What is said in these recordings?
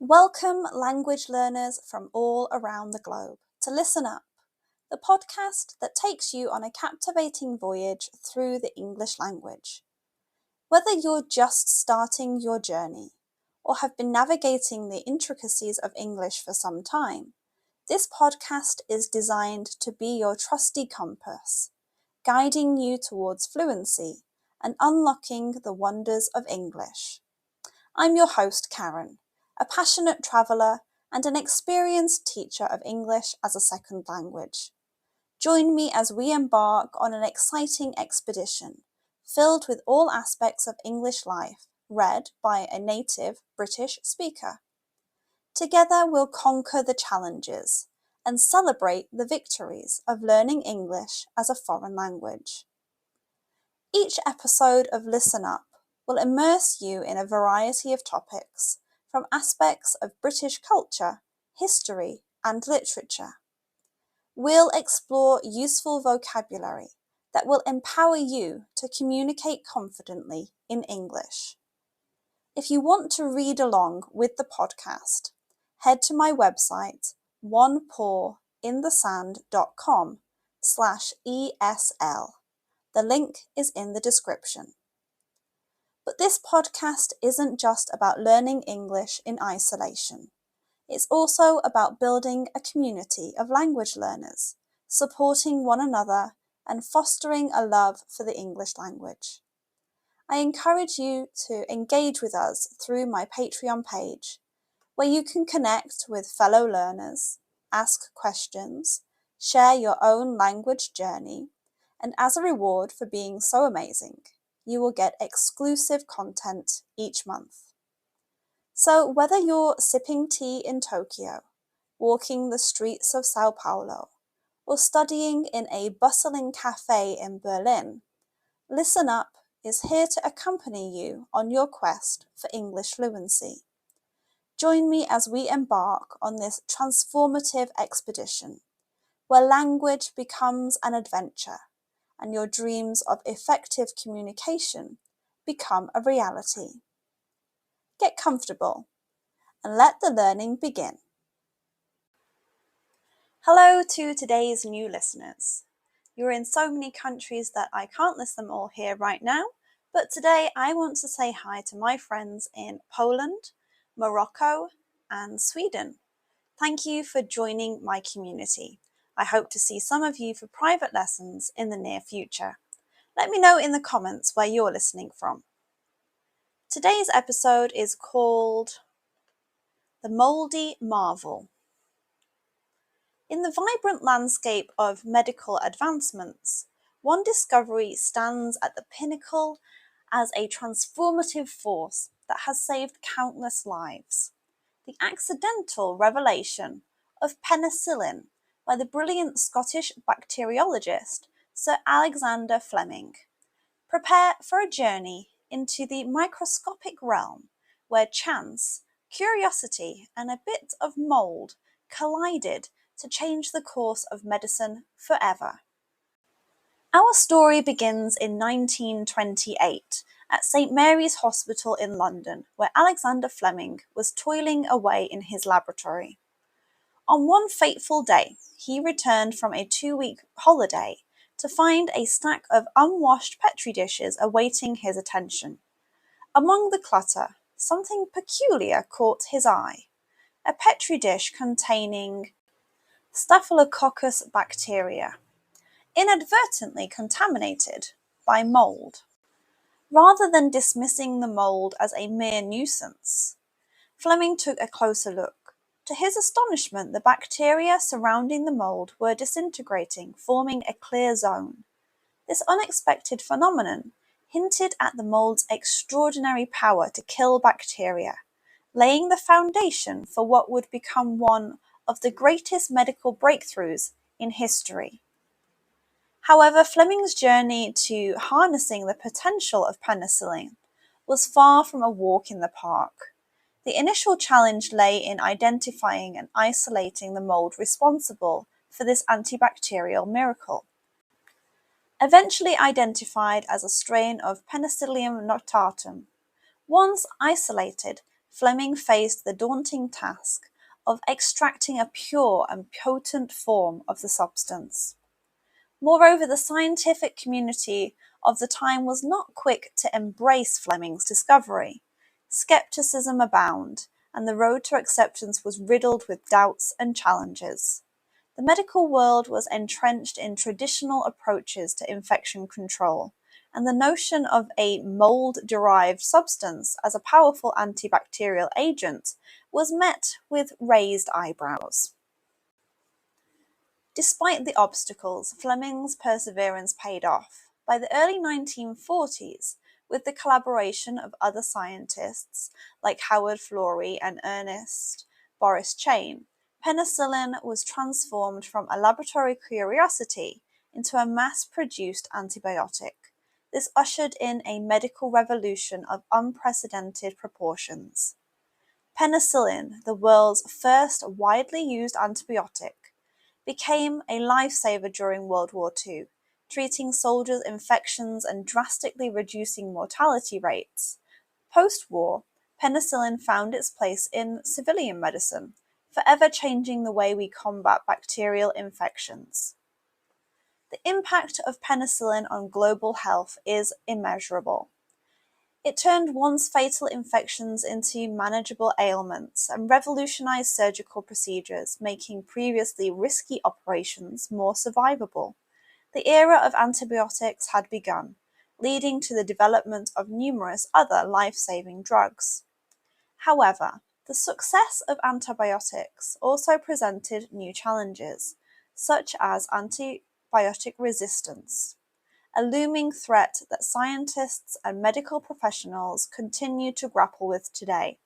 Welcome, language learners from all around the globe, to Listen Up, the podcast that takes you on a captivating voyage through the English language. Whether you're just starting your journey or have been navigating the intricacies of English for some time, this podcast is designed to be your trusty compass, guiding you towards fluency and unlocking the wonders of English. I'm your host, Karen, a passionate traveller and an experienced teacher of English as a second language. Join me as we embark on an exciting expedition filled with all aspects of English life, read by a native British speaker. Together we'll conquer the challenges and celebrate the victories of learning English as a foreign language. Each episode of Listen Up will immerse you in a variety of topics, from aspects of British culture, history, and literature. We'll explore useful vocabulary that will empower you to communicate confidently in English. If you want to read along with the podcast, head to my website, onepawinthesand.com/ESL. The link is in the description. But this podcast isn't just about learning English in isolation. It's also about building a community of language learners, supporting one another, and fostering a love for the English language. I encourage you to engage with us through my Patreon page, where you can connect with fellow learners, ask questions, share your own language journey, and as a reward for being so amazing, you will get exclusive content each month. So whether you're sipping tea in Tokyo, walking the streets of Sao Paulo, or studying in a bustling cafe in Berlin, Listen Up is here to accompany you on your quest for English fluency. Join me as we embark on this transformative expedition, where language becomes an adventure and your dreams of effective communication become a reality. Get comfortable and let the learning begin. Hello to today's new listeners. You're in so many countries that I can't list them all here right now, but today I want to say hi to my friends in Poland, Morocco, and Sweden. Thank you for joining my community. I hope to see some of you for private lessons in the near future. Let me know in the comments where you're listening from. Today's episode is called The Mouldy Marvel. In the vibrant landscape of medical advancements, one discovery stands at the pinnacle as a transformative force that has saved countless lives. The accidental revelation of penicillin by the brilliant Scottish bacteriologist Sir Alexander Fleming. Prepare for a journey into the microscopic realm where chance, curiosity, and a bit of mould collided to change the course of medicine forever. Our story begins in 1928 at St Mary's Hospital in London, where Alexander Fleming was toiling away in his laboratory. On one fateful day, he returned from a 2-week holiday to find a stack of unwashed petri dishes awaiting his attention. Among the clutter, something peculiar caught his eye: a petri dish containing Staphylococcus bacteria, inadvertently contaminated by mould. Rather than dismissing the mould as a mere nuisance, Fleming took a closer look. To his astonishment, the bacteria surrounding the mould were disintegrating, forming a clear zone. This unexpected phenomenon hinted at the mould's extraordinary power to kill bacteria, laying the foundation for what would become one of the greatest medical breakthroughs in history. However, Fleming's journey to harnessing the potential of penicillin was far from a walk in the park. The initial challenge lay in identifying and isolating the mould responsible for this antibacterial miracle. Eventually identified as a strain of Penicillium notatum, once isolated, Fleming faced the daunting task of extracting a pure and potent form of the substance. Moreover, the scientific community of the time was not quick to embrace Fleming's discovery. Skepticism abounded, and the road to acceptance was riddled with doubts and challenges. The medical world was entrenched in traditional approaches to infection control, and the notion of a mold-derived substance as a powerful antibacterial agent was met with raised eyebrows. Despite the obstacles, Fleming's perseverance paid off. By the early 1940s, with the collaboration of other scientists like Howard Florey and Ernest Boris Chain, penicillin was transformed from a laboratory curiosity into a mass-produced antibiotic. This ushered in a medical revolution of unprecedented proportions. Penicillin, the world's first widely used antibiotic, became a lifesaver during World War II, treating soldiers' infections and drastically reducing mortality rates. Post-war, penicillin found its place in civilian medicine, forever changing the way we combat bacterial infections. The impact of penicillin on global health is immeasurable. It turned once fatal infections into manageable ailments and revolutionized surgical procedures, making previously risky operations more survivable. The era of antibiotics had begun, leading to the development of numerous other life-saving drugs. However, the success of antibiotics also presented new challenges, such as antibiotic resistance, a looming threat that scientists and medical professionals continue to grapple with today.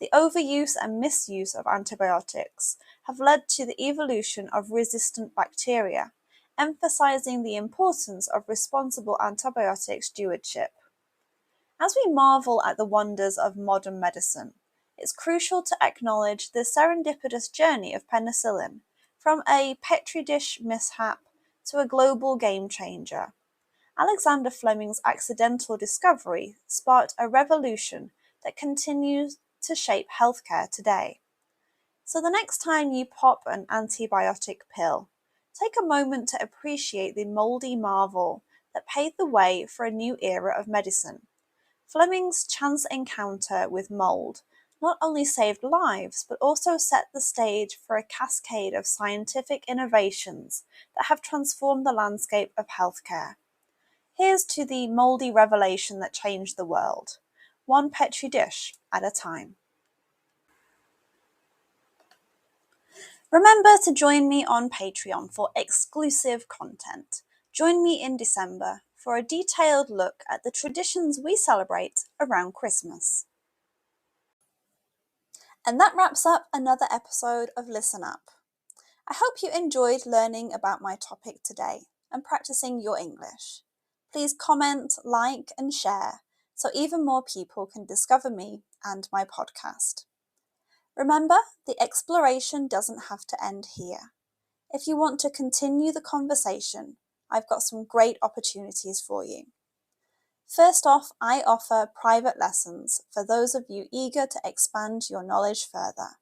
The overuse and misuse of antibiotics have led to the evolution of resistant bacteria, emphasizing the importance of responsible antibiotic stewardship. As we marvel at the wonders of modern medicine, it's crucial to acknowledge the serendipitous journey of penicillin, from a petri dish mishap to a global game changer. Alexander Fleming's accidental discovery sparked a revolution that continues to shape healthcare today. So the next time you pop an antibiotic pill, take a moment to appreciate the mouldy marvel that paved the way for a new era of medicine. Fleming's chance encounter with mold not only saved lives, but also set the stage for a cascade of scientific innovations that have transformed the landscape of healthcare. Here's to the mouldy revelation that changed the world, one petri dish at a time. Remember to join me on Patreon for exclusive content. Join me in December for a detailed look at the traditions we celebrate around Christmas. And that wraps up another episode of Listen Up. I hope you enjoyed learning about my topic today and practicing your English. Please comment, like, and share so even more people can discover me and my podcast. Remember, the exploration doesn't have to end here. If you want to continue the conversation, I've got some great opportunities for you. First off, I offer private lessons for those of you eager to expand your knowledge further.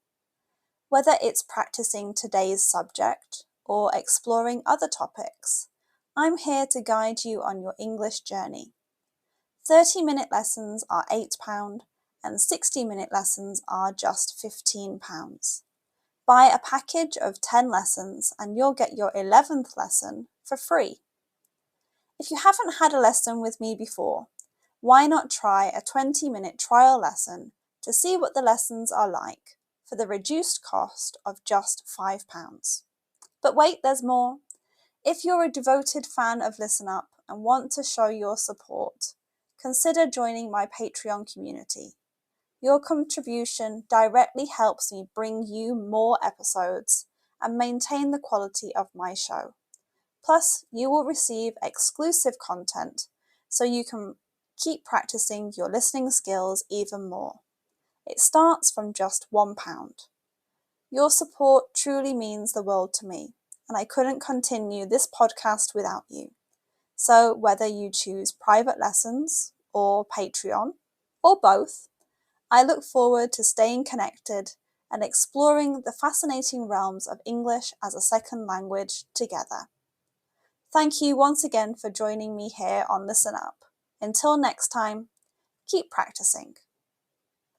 Whether it's practicing today's subject or exploring other topics, I'm here to guide you on your English journey. 30-minute lessons are £8 and 60-minute lessons are just £15. Buy a package of 10 lessons and you'll get your 11th lesson for free. If you haven't had a lesson with me before, why not try a 20-minute trial lesson to see what the lessons are like for the reduced cost of just £5. But wait, there's more. If you're a devoted fan of Listen Up and want to show your support, consider joining my Patreon community. Your contribution directly helps me bring you more episodes and maintain the quality of my show. Plus, you will receive exclusive content so you can keep practicing your listening skills even more. It starts from just £1. Your support truly means the world to me, and I couldn't continue this podcast without you. So whether you choose private lessons or Patreon, or both, I look forward to staying connected and exploring the fascinating realms of English as a second language together. Thank you once again for joining me here on Listen Up. Until next time, keep practicing.